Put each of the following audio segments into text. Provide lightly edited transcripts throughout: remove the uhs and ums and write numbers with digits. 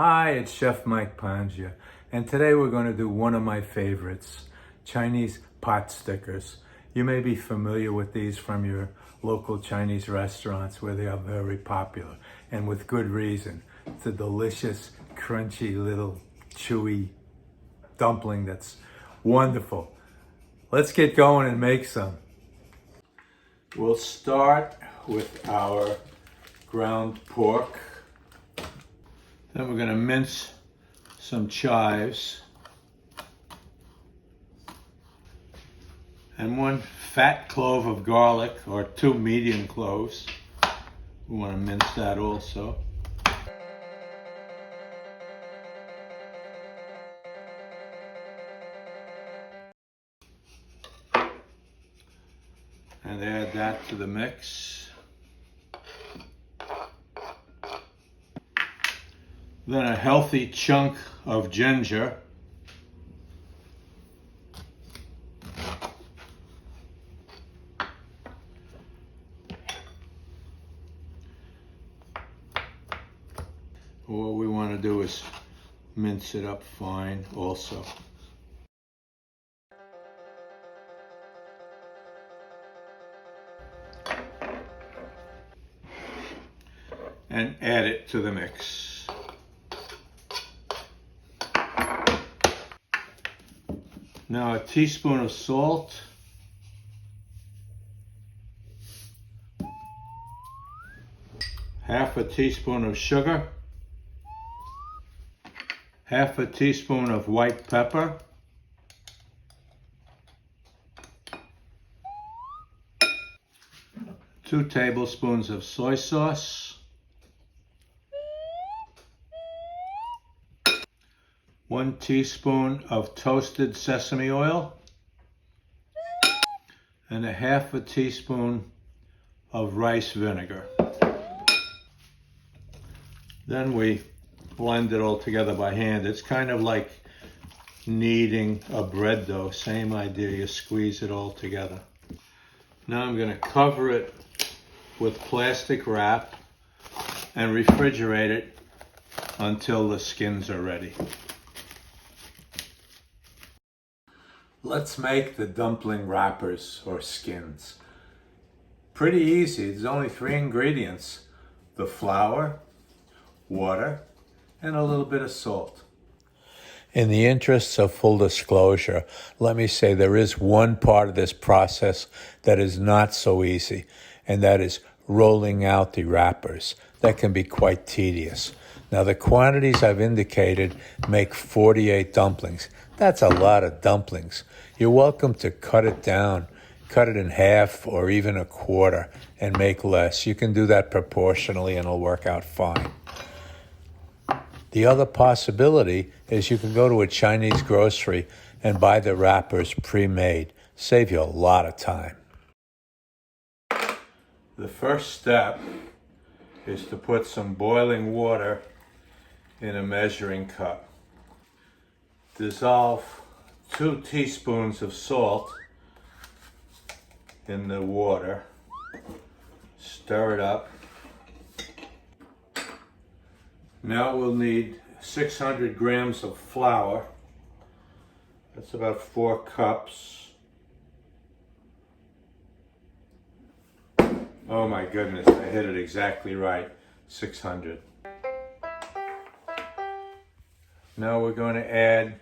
Hi, it's Chef Mike Pangia, and today we're going to do one of my favorites, Chinese pot stickers. You may be familiar with these from your local Chinese restaurants where they are very popular, and with good reason. It's a delicious, crunchy, little chewy dumpling that's wonderful. Let's get going and make some. We'll start with our ground pork. Then we're going to mince some chives and 1 fat clove of garlic, or 2 medium cloves. We want to mince that also. And add that to the mix. Then a healthy chunk of ginger. What we want to do is mince it up fine also. And add it to the mix. Now a teaspoon of salt, half a teaspoon of sugar, half a teaspoon of white pepper, two tablespoons of soy sauce, 1 teaspoon of toasted sesame oil, and a half a teaspoon of rice vinegar. Then we blend it all together by hand. It's kind of like kneading a bread dough, same idea, you squeeze it all together. Now I'm going to cover it with plastic wrap and refrigerate it until the skins are ready. Let's make the dumpling wrappers or skins. Pretty easy. There's only 3 ingredients: the flour, water, and a little bit of salt. In the interests of full disclosure, let me say there is one part of this process that is not so easy, and that is rolling out the wrappers. That can be quite tedious. Now, the quantities I've indicated make 48 dumplings. That's a lot of dumplings. You're welcome to cut it down, cut it in half or even a quarter and make less. You can do that proportionally and it'll work out fine. The other possibility is you can go to a Chinese grocery and buy the wrappers pre-made. Save you a lot of time. The first step is to put some boiling water in a measuring cup. Dissolve 2 teaspoons of salt in the water. Stir it up. Now we'll need 600 grams of flour. That's about 4 cups. Oh my goodness, I hit it exactly right. 600. Now we're going to add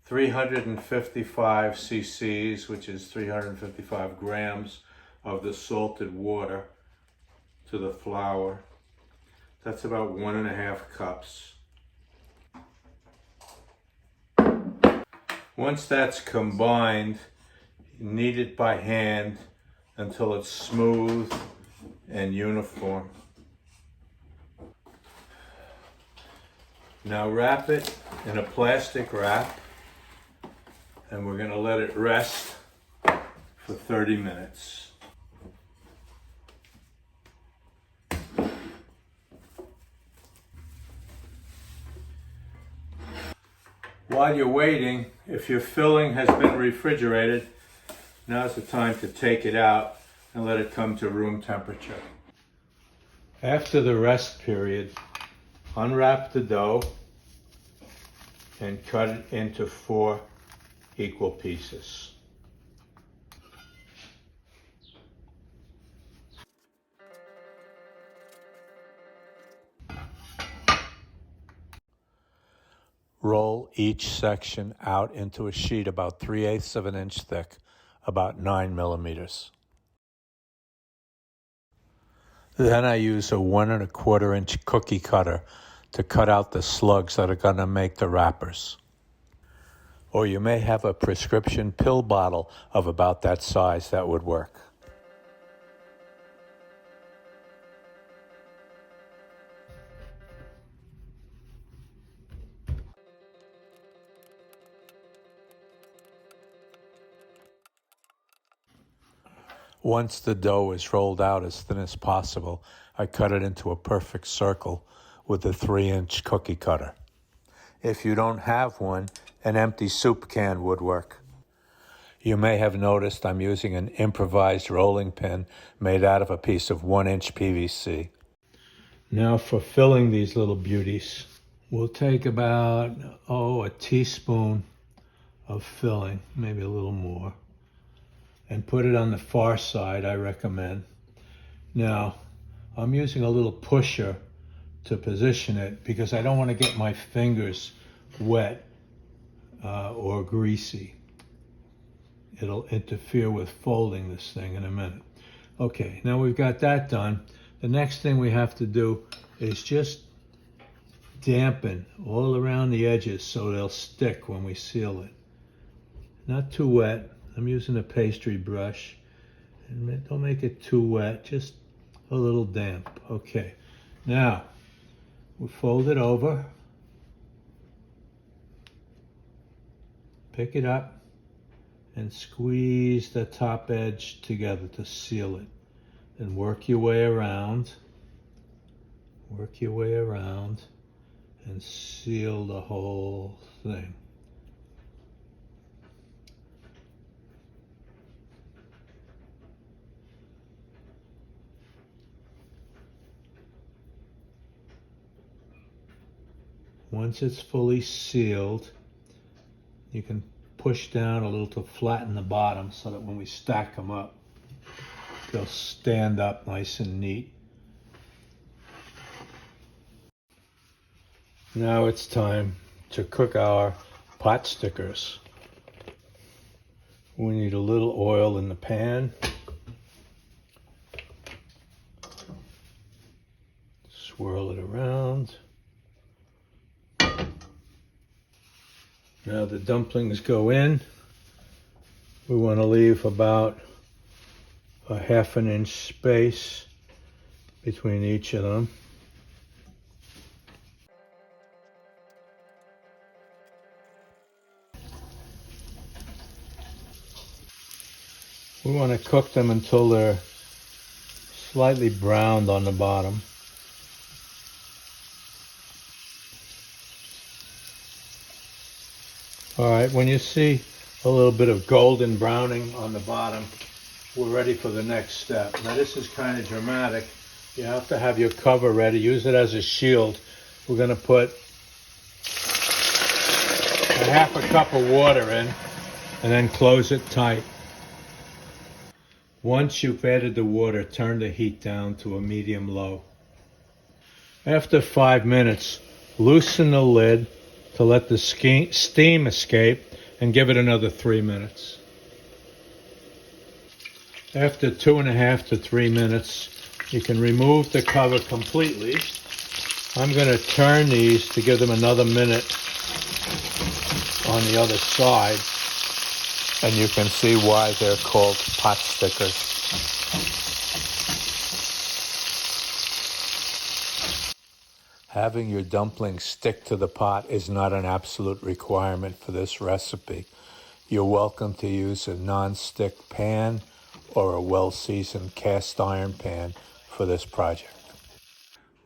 355 cc's, which is 355 grams of the salted water to the flour. That's about 1.5 cups. Once that's combined, knead it by hand until it's smooth and uniform. Now wrap it in a plastic wrap, and we're going to let it rest for 30 minutes. While you're waiting, if your filling has been refrigerated, now's the time to take it out and let it come to room temperature. After the rest period, unwrap the dough and cut it into 4 equal pieces. Roll each section out into a sheet about 3/8 of an inch thick, about 9 millimeters. Then I use a 1 1/4 inch cookie cutter to cut out the slugs that are going to make the wrappers. Or you may have a prescription pill bottle of about that size that would work. Once the dough is rolled out as thin as possible, I cut it into a perfect circle with a 3-inch cookie cutter. If you don't have one, an empty soup can would work. You may have noticed I'm using an improvised rolling pin made out of a piece of 1-inch PVC. Now for filling these little beauties, we'll take about, a teaspoon of filling, maybe a little more, and put it on the far side, I recommend. Now, I'm using a little pusher to position it because I don't want to get my fingers wet or greasy. It'll interfere with folding this thing in a minute. Okay, now we've got that done. The next thing we have to do is just dampen all around the edges so they'll stick when we seal it. Not too wet. I'm using a pastry brush. And don't make it too wet, just a little damp. Okay, now we'll fold it over, pick it up, and squeeze the top edge together to seal it. And work your way around, and seal the whole thing. Once it's fully sealed, you can push down a little to flatten the bottom so that when we stack them up, they'll stand up nice and neat. Now it's time to cook our pot stickers. We need a little oil in the pan. Swirl it around. Now the dumplings go in. We want to leave about a 1/2 inch space between each of them. We want to cook them until they're slightly browned on the bottom. All right, when you see a little bit of golden browning on the bottom, we're ready for the next step. Now this is kind of dramatic. You have to have your cover ready. Use it as a shield. We're going to put a 1/2 cup of water in and then close it tight. Once you've added the water, turn the heat down to a medium-low. After 5 minutes, loosen the lid to let the steam escape and give it another 3 minutes. After 2.5 to 3 minutes, you can remove the cover completely. I'm going to turn these to give them another minute on the other side, and you can see why they're called pot stickers. Having your dumplings stick to the pot is not an absolute requirement for this recipe. You're welcome to use a non-stick pan or a well-seasoned cast iron pan for this project.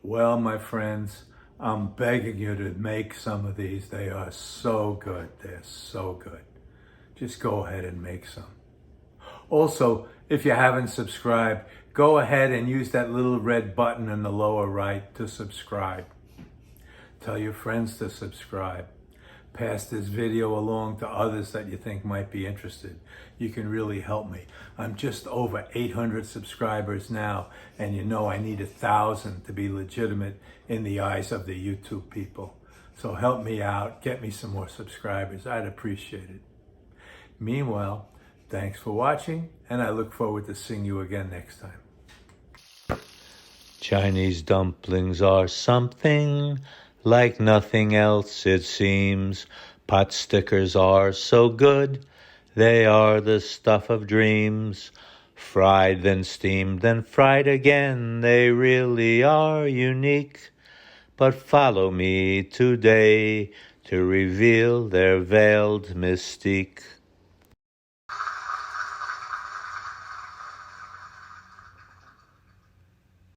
Well, my friends, I'm begging you to make some of these. They are so good. They're so good. Just go ahead and make some. Also, if you haven't subscribed, go ahead and use that little red button in the lower right to subscribe. Tell your friends to subscribe. pass this video along to others that you think might be interested. You can really help me. I'm just over 800 subscribers now, and you know I need 1,000 to be legitimate in the eyes of the YouTube people. So help me out, get me some more subscribers. I'd appreciate it. Meanwhile, thanks for watching, and I look forward to seeing you again next time. Chinese dumplings are something like nothing else, it seems. Pot stickers are so good, they are the stuff of dreams. Fried, then steamed, then fried again, they really are unique. But follow me today to reveal their veiled mystique.